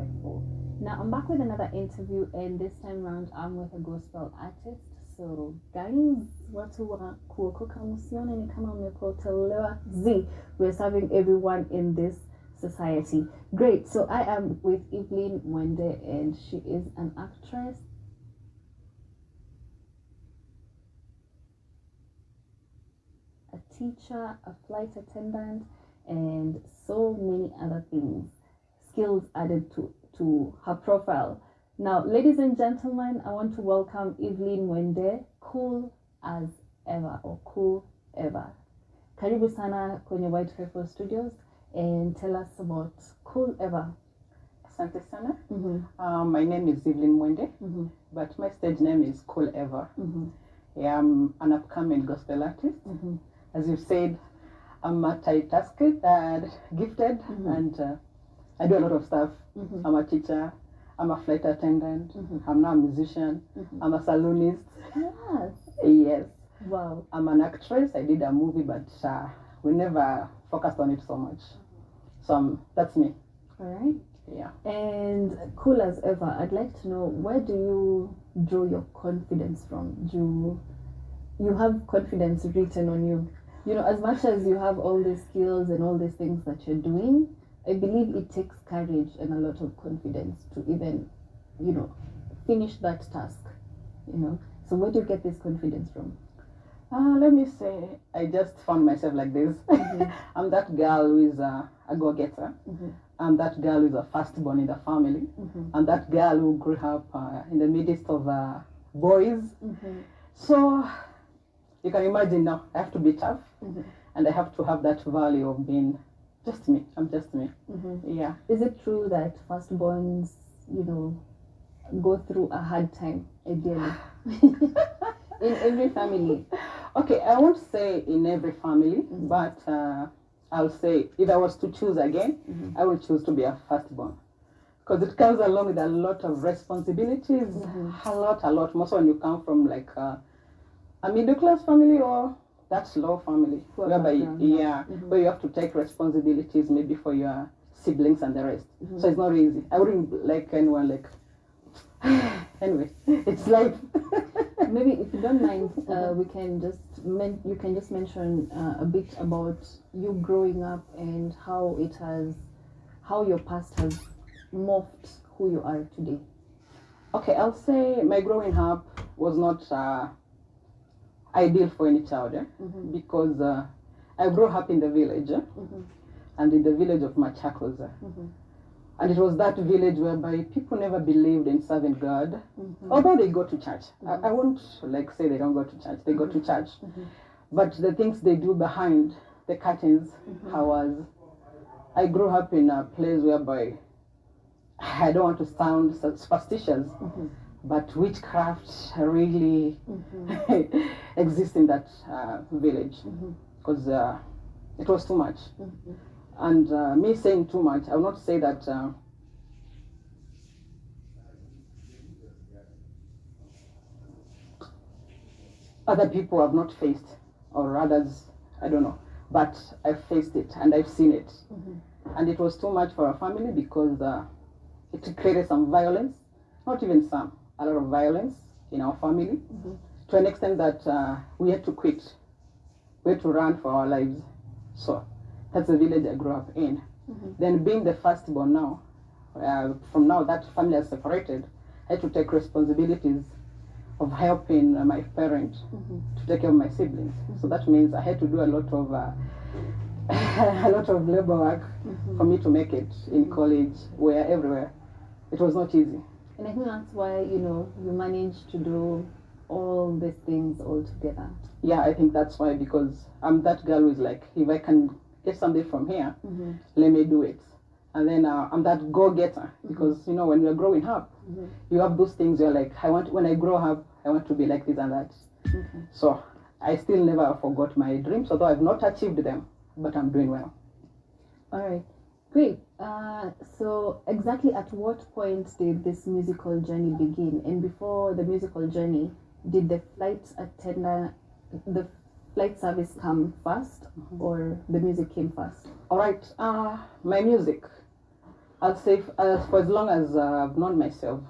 Y254. Now I'm back with another interview, and this time around I'm with a gospel artist. So guys, watu wa kuokoka musione ni kama mmepotelewa z. We're serving everyone in this society. Great. So I am with Evelyn, Wendy, and she is an actress, a teacher, a flight attendant, and so many other things, skills added to her profile. Now, ladies and gentlemen, I want to welcome Evelyn Wendy, cool as ever, or cool ever. Karibu sana kwenye Y254 Studios, and tell us about cool ever. Asante sana. My name is Evelyn Wendy, but my stage name is Cool Ever. Yeah, I'm an upcoming gospel artist. As you said, I'm multitasked, gifted, and I do a lot of stuff. I'm a teacher, I'm a flight attendant, I'm now a musician, I'm a saloonist. Yes. Yes. Wow. I'm an actress. I did a movie, but we never focused on it so much. So that's me. All right. Yeah. And cool as ever, I'd like to know, where do you draw your confidence from? Do you have confidence written on you? You know, as much as you have all these skills and all these things that you're doing, I believe it takes courage and a lot of confidence to even, you know, finish that task, you know. So where do you get this confidence from? Let me say, I just found myself like this. I'm that girl who is a go-getter. I'm that girl who is a firstborn in the family. I'm that girl who grew up in the midst of boys. So you can imagine now, I have to be tough, and I have to have that value of being just me. I'm just me. Yeah. Is it true that firstborns, you know, go through a hard time, ideally? In every family? Okay, I won't say in every family, but I'll say if I was to choose again, I would choose to be a firstborn. Because it comes along with a lot of responsibilities, a lot. Most when you come from like a middle class family or that low family, whereby where you have to take responsibilities maybe for your siblings and the rest. So it's not easy. I wouldn't like anyone like. Anyway, it's life. Maybe if you don't mind, we can just you can just mention a bit about you growing up and how your past has morphed who you are today. Okay, I'll say my growing up was not ideal for any child, because I grew up in the village, and in the village of Machakos. And it was that village whereby people never believed in serving God, although they go to church. I won't like say they don't go to church, they go to church. But the things they do behind the curtains, I grew up in a place whereby, I don't want to sound superstitious, but witchcraft really exists in that village, because it was too much. And me saying too much, I will not say that other people have not faced, or others, I don't know, but I've faced it and I've seen it. And it was too much for our family because it created some violence, not even some, a lot of violence in our family, to an extent that we had to quit. We had to run for our lives. So that's the village I grew up in. Then being the firstborn now, from now that family has separated, I had to take responsibilities of helping my parents to take care of my siblings. So that means I had to do a lot of a lot of labor work for me to make it in college, where everywhere. It was not easy. And I think that's why, you know, you managed to do all these things all together. Yeah, I think that's why, because I'm that girl who's like, if I can get something from here, let me do it. And then I'm that go-getter, because, you know, when you're growing up, you have those things, you're like, when I grow up, I want to be like this and that. So I still never forgot my dreams, although I've not achieved them, but I'm doing well. All right, great. So exactly at what point did this musical journey begin? And before the musical journey, did the flight service come first, or the music came first? All right, my music. I'll say for as long as I've known myself,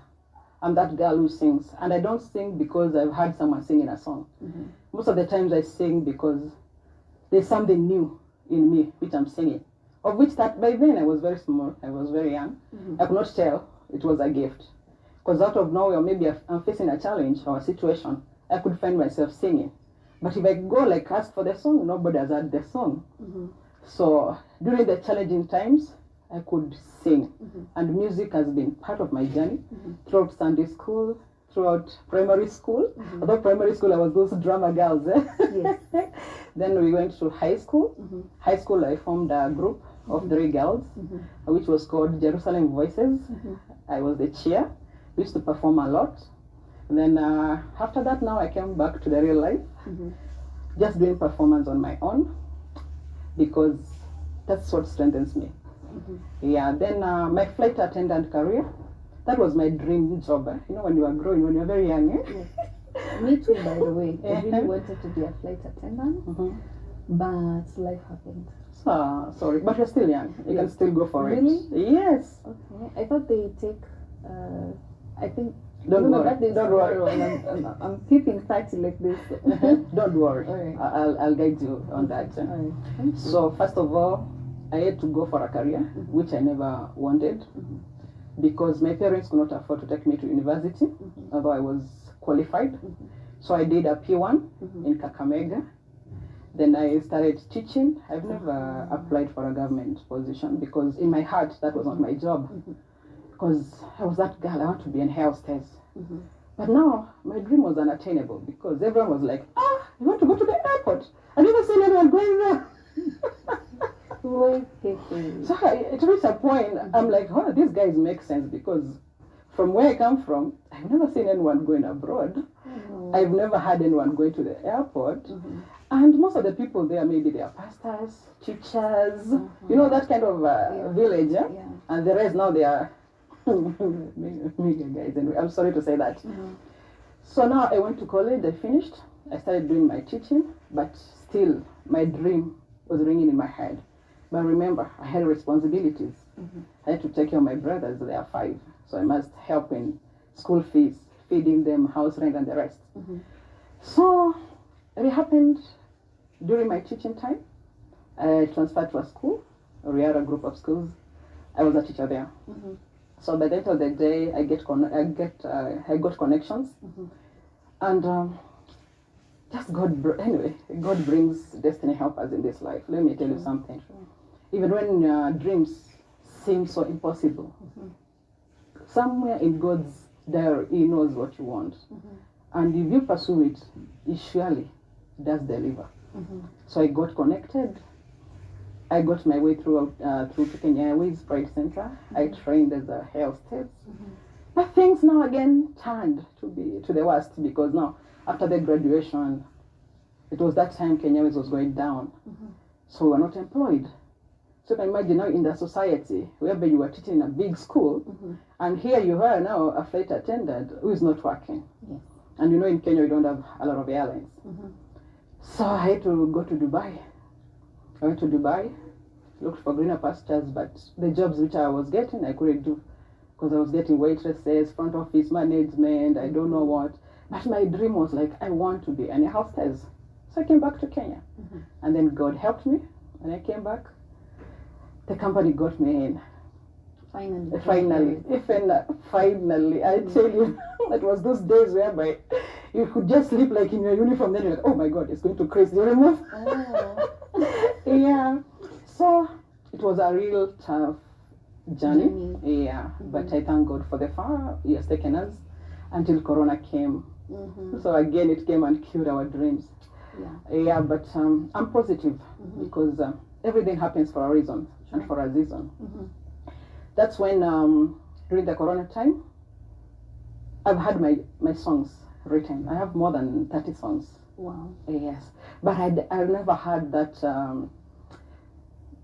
I'm that girl who sings. And I don't sing because I've heard someone singing a song. Most of the times I sing because there's something new in me which I'm singing. Of which that by then I was very small, I was very young. I could not tell it was a gift. Because out of nowhere, maybe I'm facing a challenge or a situation, I could find myself singing. But if I go like ask for the song, nobody has heard the song. So during the challenging times, I could sing. And music has been part of my journey throughout Sunday school, throughout primary school. Although primary school, I was those drama girls. Yes. Then we went to high school. High school, I formed a group of 3 girls, which was called Jerusalem Voices. I was the chair. We used to perform a lot. And then after that, now I came back to the real life, just doing performance on my own, because that's what strengthens me. Yeah, then my flight attendant career, that was my dream job. You know, when you are growing, when you're very young. Yes. Me too, by the way. I really wanted to be a flight attendant, but life happened. Sorry, but you're still young. You can still go for it. Really? Yes. Okay. I thought they take, I think, don't worry. Don't worry. I'm keeping 30 like this. Don't worry. Right. I'll guide you on that. Right. So first of all, I had to go for a career which I never wanted, because my parents could not afford to take me to university, although I was qualified. So I did a P1 in Kakamega. Then I started teaching. I've never applied for a government position because in my heart that was not my job. Because I was that girl, I want to be an hostess. But now my dream was unattainable because everyone was like, you want to go to the airport? I never seen anyone going there. So it reached a point, I'm like, oh, these guys make sense, because from where I come from, I've never seen anyone going abroad. I've never had anyone going to the airport. And most of the people there, maybe they are pastors, teachers, you know, that kind of village. And the rest now they are mega guys. Anyway, I'm sorry to say that. So now I went to college, I finished. I started doing my teaching, but still my dream was ringing in my head. But remember, I had responsibilities. I had to take care of my brothers, they are 5. So I must help in school fees, feeding them, house rent, and the rest. So it happened during my teaching time. I transferred to a school, a Riara group of schools. I was a teacher there. So by the end of the day, I got connections. And just anyway, God brings destiny helpers in this life. Let me tell you something. Even when dreams seem so impossible, somewhere in God's diary, He knows what you want. And if you pursue it, He surely does deliver. So I got connected. I got my way through Kenya Airways Pride Center. I trained as a hostess. But things now again turned to the worst, because now after the graduation, it was that time Kenya Airways was going down. So we were not employed. So you can imagine now in the society, whereby you were teaching in a big school, and here you are now a flight attendant who is not working. And you know in Kenya we don't have a lot of airlines. So I had to go to Dubai. I went to Dubai, looked for greener pastures, but the jobs which I was getting, I couldn't do, because I was getting waitresses, front office management, I don't know what. But my dream was like, I want to be an hostess. So I came back to Kenya. And then God helped me. When I came back, the company got me in. Finally, I tell you, it was those days whereby you could just sleep like in your uniform, then you're like, oh my God, it's going to crazy. You remember? Yeah. So it was a real tough journey. Yeah. But I thank God for the far He has taken us until Corona came. So again, it came and killed our dreams. Yeah, but I'm positive because everything happens for a reason and for a season. That's when, during the Corona time, I've had my songs written. I have more than 30 songs. Wow. Yes. But I never had that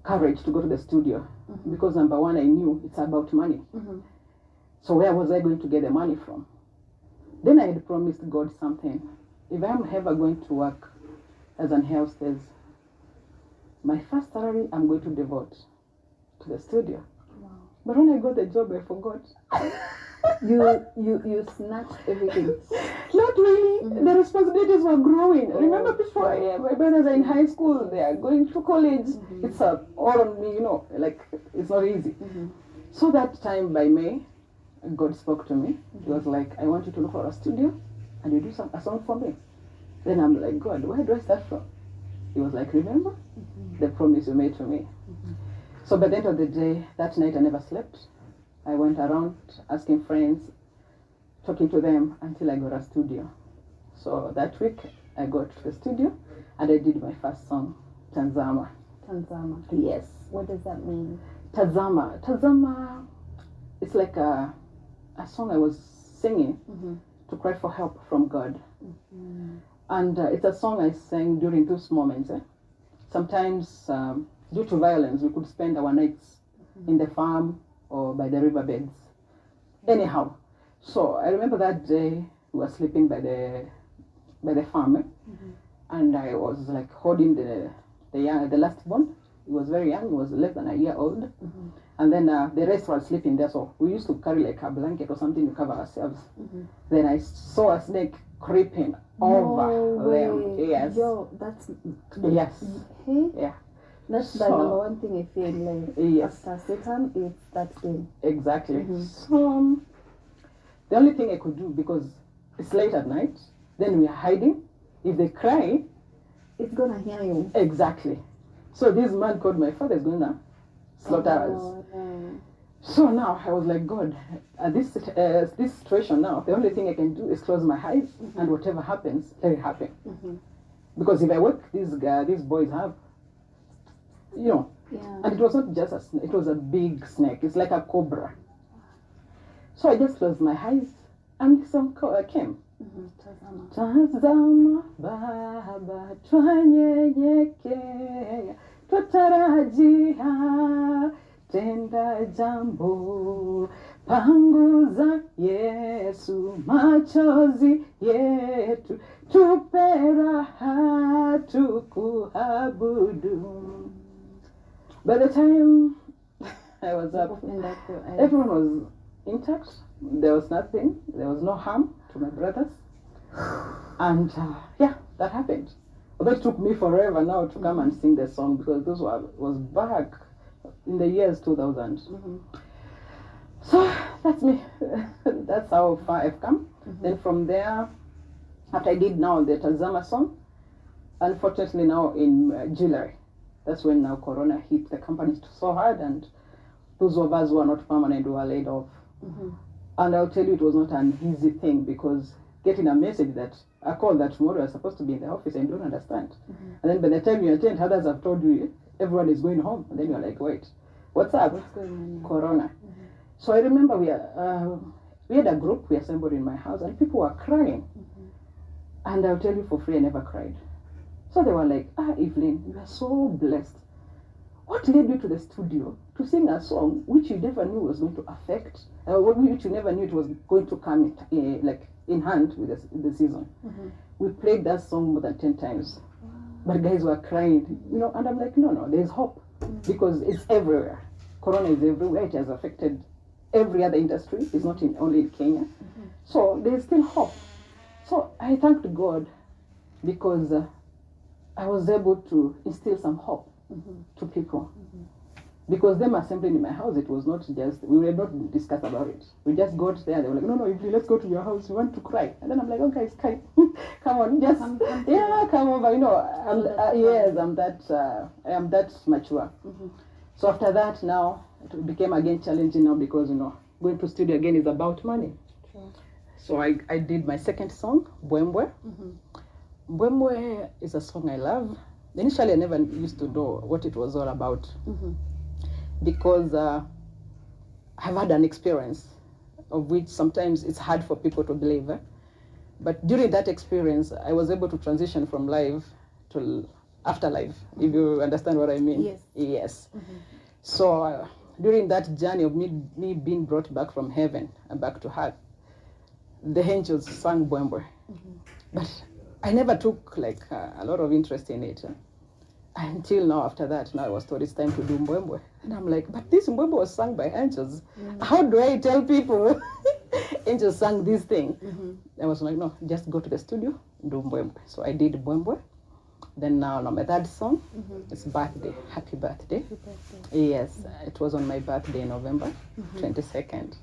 courage to go to the studio because number one, I knew it's about money. So where was I going to get the money from? Then I had promised God something. If I'm ever going to work as an hostess, my first salary I'm going to devote to the studio. But when I got the job, I forgot. You snatched everything. Not really. The responsibilities were growing. Remember before, my brothers are in high school, they are going to college. It's all on me, like it's not easy. So that time by May, God spoke to me. He was like, I want you to look for a studio and you do a song for me. Then I'm like, God, where do I start from? He was like, remember the promise you made to me. So by the end of the day, that night I never slept. I went around asking friends, talking to them until I got a studio. So that week I got to the studio and I did my first song, Tazama. Tazama. Yes. What does that mean? Tazama. Tazama, it's like a song I was singing to cry for help from God. And it's a song I sang during those moments. Sometimes, due to violence, we could spend our nights in the farm or by the riverbeds. Anyhow, so I remember that day we were sleeping by the farm, and I was like holding the last born. He was very young; he was less than a year old, and then the rest were sleeping there. So we used to carry like a blanket or something to cover ourselves. Then I saw a snake creeping over them. Yes. Yo, that's yes. Hey. Yeah. That's the number one thing I feel like after Satan, it's that thing. Exactly. So the only thing I could do, because it's late at night, then we are hiding. If they cry, it's gonna hear you. Exactly. So this man called my father is gonna slaughter us. No. So now I was like, God, at this situation now, the only thing I can do is close my eyes and whatever happens, let it happen. Because if I wake these boys have, and it was not just a snake, it was a big snake. It's like a cobra. So I just closed my eyes and the song came. Tazama Baba twanyenyekea twatarajia tenda jambo panguza Yesu machozi yetu tupe raha tukuabudu. By the time I was up, everyone was intact. There was nothing. There was no harm to my brothers. And that happened. Although it took me forever now to come and sing the song, because this was back in the years 2000. So that's me. That's how far I've come. Then from there, after I did now the Tazama song, unfortunately now in July, that's when now Corona hit the company so hard, and those of us who are not permanent were laid off. And I'll tell you, it was not an easy thing, because getting a message that a call that tomorrow you're supposed to be in the office and you don't understand. And then by the time you attend, others have told you everyone is going home, and then you're like, wait, what's up? What's going on? Corona. So I remember we had a group, we assembled in my house, and people were crying. And I'll tell you for free, I never cried. So they were like, Evelyn, you are so blessed. What led you to the studio to sing a song which you never knew was going to affect, which you never knew it was going to come in hand with the season? We played that song more than 10 times. But guys were crying, and I'm like, no, there's hope. Because it's everywhere. Corona is everywhere. It has affected every other industry. It's not only in Kenya. So there's still hope. So I thanked God because I was able to instill some hope to people. Because them assembling in my house, it was not just, we were not discuss about it. We just got there, they were like, no, Evelyn, let's go to your house, we want to cry. And then I'm like, oh guys, come on, just, come over, I am that mature. So after that now, it became again challenging now, because, going to studio again is about money. So I did my second song, Bwembwe. Bwembwe is a song I love. Initially, I never used to know what it was all about, because I've had an experience of which sometimes it's hard for people to believe. But during that experience, I was able to transition from life to afterlife, if you understand what I mean. Yes. So during that journey of me being brought back from heaven and back to earth, the angels sang Bwembwe. But I never took a lot of interest in it. Until now, after that, now I was told it's time to do mbwembwe. And I'm like, but this mbwembwe was sung by angels. How do I tell people angels sang this thing? I was like, no, just go to the studio, do mbwembwe. So I did mbwembwe. Then now my third song, it's birthday, happy birthday. Yes, it was on my birthday, November 22nd.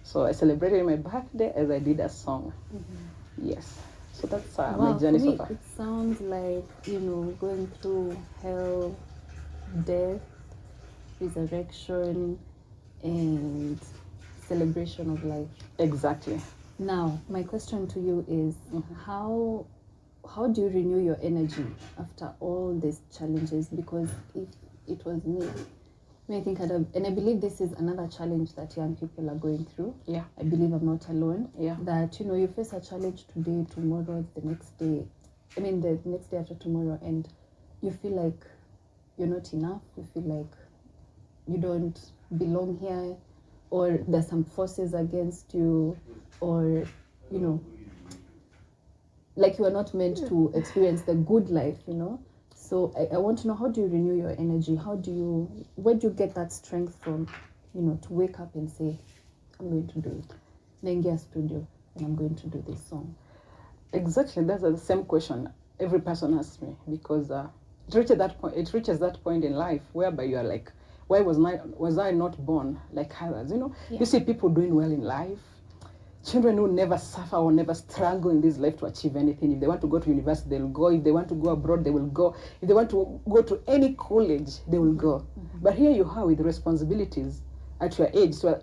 So I celebrated my birthday as I did a song. Yes. So that's my journey so far. It sounds like, you know, going through hell, death, resurrection, and celebration of life. Exactly. Now, my question to you is, how do you renew your energy after all these challenges? Because if it was me, I think and I believe this is another challenge that young people are going through. Yeah. I believe I'm not alone. Yeah. That, you know, you face a challenge today, tomorrow, the next day. I mean, the next day after tomorrow, and you feel like you're not enough. You feel like you don't belong here, or there's some forces against you, or, you know, like you are not meant to experience the good life, you know. So I want to know, how do you renew your energy? Where do you get that strength from, you know, to wake up and say, I'm going to do it. Naingia studio and I'm going to do this song. Exactly, that's the same question every person asks me, because it reaches that point in life whereby you are like, why was I not born like others? You know, you see people doing well in life. Children who never suffer or never struggle in this life to achieve anything. If they want to go to university, they'll go. If they want to go abroad, they will go. If they want to go to any college, they will go. But here you are with responsibilities at your age to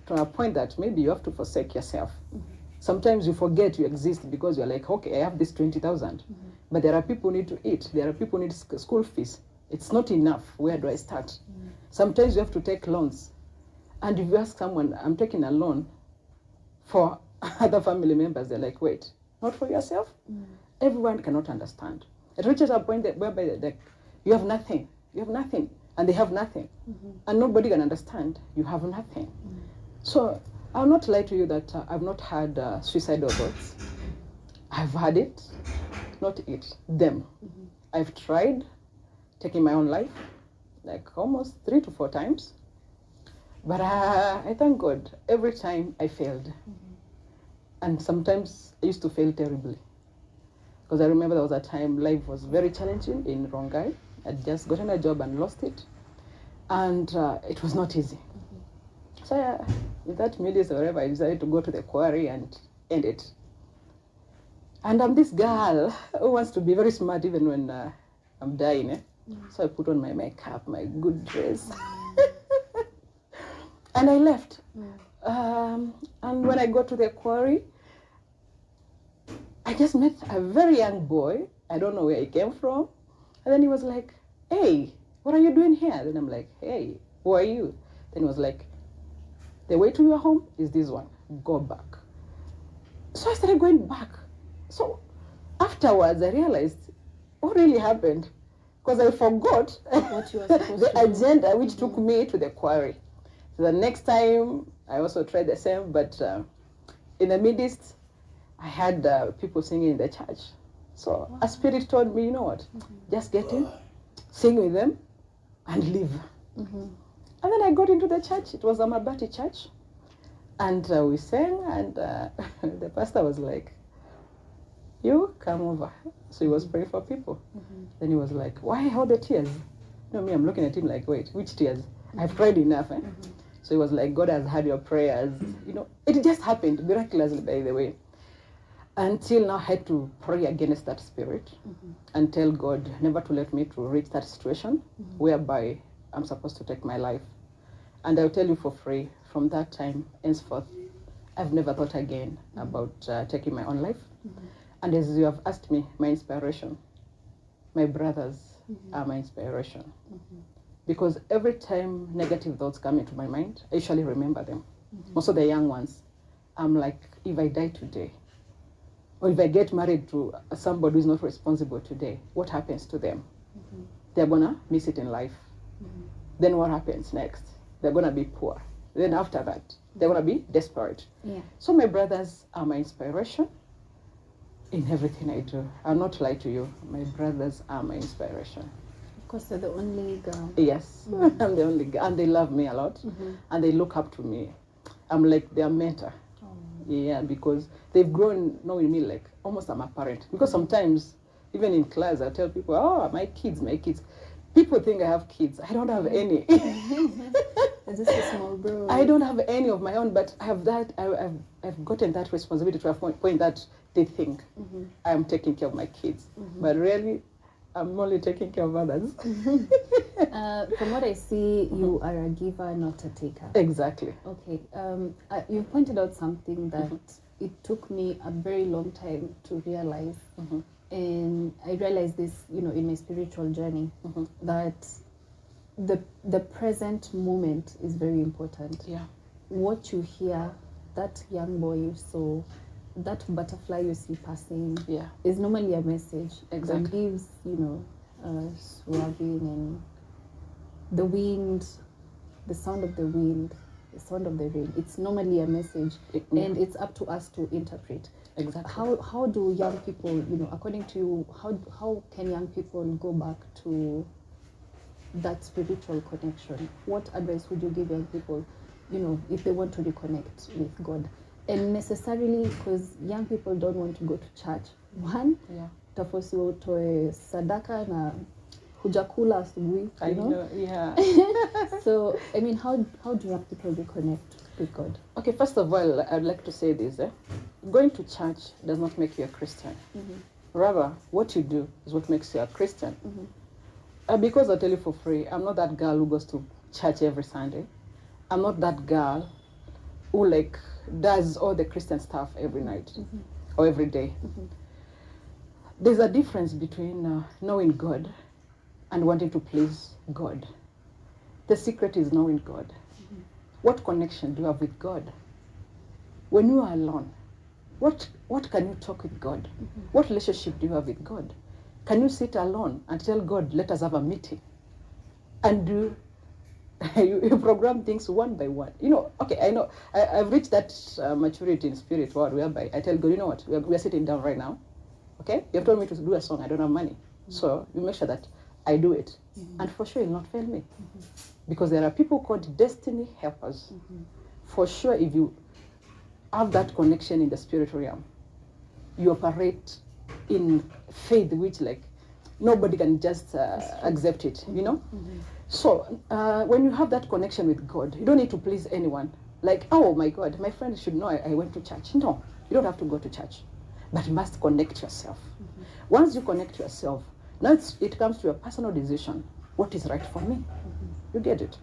a point that maybe you have to forsake yourself. Sometimes you forget you exist because you're like, okay, I have this 20,000. But there are people who need to eat. There are people who need school fees. It's not enough. Where do I start? Sometimes you have to take loans. And if you ask someone, I'm taking a loan for other family members, they're like, wait, not for yourself? Everyone cannot understand. It reaches a point whereby you have nothing, and they have nothing, and nobody can understand you have nothing. So I'll not lie to you that I've not had suicidal thoughts. I've had it, not it, them. I've tried taking my own life, like almost 3 to 4 times. But I thank God, every time I failed. And sometimes I used to fail terribly. Because I remember there was a time life was very challenging in Rongai. I'd just gotten a job and lost it. And it was not easy. So with that millions or whatever, I decided to go to the quarry and end it. And I'm this girl who wants to be very smart even when I'm dying. So I put on my makeup, my good dress. And I left. And when I got to the quarry, I just met a very young boy. I don't know where he came from. And then he was like, hey, what are you doing here? Then I'm like, hey, who are you? Then he was like, the way to your home is this one. Go back. So I started going back. So afterwards, I realized what really happened. Because I forgot what you were supposed the to do. agenda which took me to the quarry. So the next time, I also tried the same, but in the midst, I had people singing in the church. So a spirit told me, you know what, just get in, sing with them, and leave. And then I got into the church. It was a Mabati church. And we sang, and the pastor was like, you come over. So he was praying for people. Then he was like, why all the tears? You know, me, I'm looking at him like, wait, which tears? I've cried enough. So he was like, God has heard your prayers. You know, it just happened miraculously, by the way. Until now, I had to pray against that spirit and tell God never to let me to reach that situation whereby I'm supposed to take my life. And I'll tell you for free, from that time henceforth, I've never thought again about taking my own life. And as you have asked me, my inspiration, my brothers are my inspiration. Because every time negative thoughts come into my mind, I usually remember them. Also the young ones. I'm like, if I die today, or if I get married to somebody who's not responsible today, what happens to them? They're gonna miss it in life. Then what happens next? They're gonna be poor. Then after that, they're gonna be desperate. So my brothers are my inspiration in everything I do. I'll not lie to you. My brothers are my inspiration. course, you're the only girl. Yes, I'm the only girl, and they love me a lot, and they look up to me. I'm like their mentor. Yeah, because they've grown knowing me like almost I'm a parent. Because sometimes, even in class, I tell people, oh, my kids. People think I have kids. I don't have any. Just a small bro. I don't have any of my own, but I have that. I've gotten that responsibility to a point that they think I'm taking care of my kids. But really, I'm only taking care of others. From what I see, you are a giver, not a taker. Exactly. Okay. You pointed out something that it took me a very long time to realize. And I realized this, in my spiritual journey, that the present moment is very important. Yeah. What you hear, that young boy you saw, that butterfly you see passing, is normally a message that gives, swagging and the wind, the sound of the wind, the sound of the rain. It's normally a message, and it's up to us to interpret. Exactly. How do young people, according to you, how can young people go back to that spiritual connection? What advice would you give young people, if they want to reconnect with God? And necessarily, because young people don't want to go to church. One, tafosiwa utoe sadaka na hujakula asubuhi. I know, yeah. So, I mean, how do young people reconnect with God? Okay, first of all, I'd like to say this. Going to church does not make you a Christian. Rather, what you do is what makes you a Christian. Because I'll tell you for free, I'm not that girl who goes to church every Sunday. I'm not that girl who does all the Christian stuff every night or every day. There's a difference between knowing God and wanting to please God. The secret is knowing God. What connection do you have with God? When you are alone, what can you talk with God? What relationship do you have with God? Can you sit alone and tell God, let us have a meeting? And you program things one by one. Okay, I know, I've reached that maturity in spirit world whereby I tell God, you know what, we are sitting down right now. Okay? You have told me to do a song, I don't have money. So you make sure that I do it. And for sure, you'll not fail me. Because there are people called destiny helpers. For sure, if you have that connection in the spiritual realm, you operate in faith, which nobody can just accept it, So when you have that connection with God, you don't need to please anyone. Oh my God, my friend should know I went to church. No, you don't have to go to church, but you must connect yourself. Once you connect yourself, now it comes to a personal decision. What is right for me? You get it?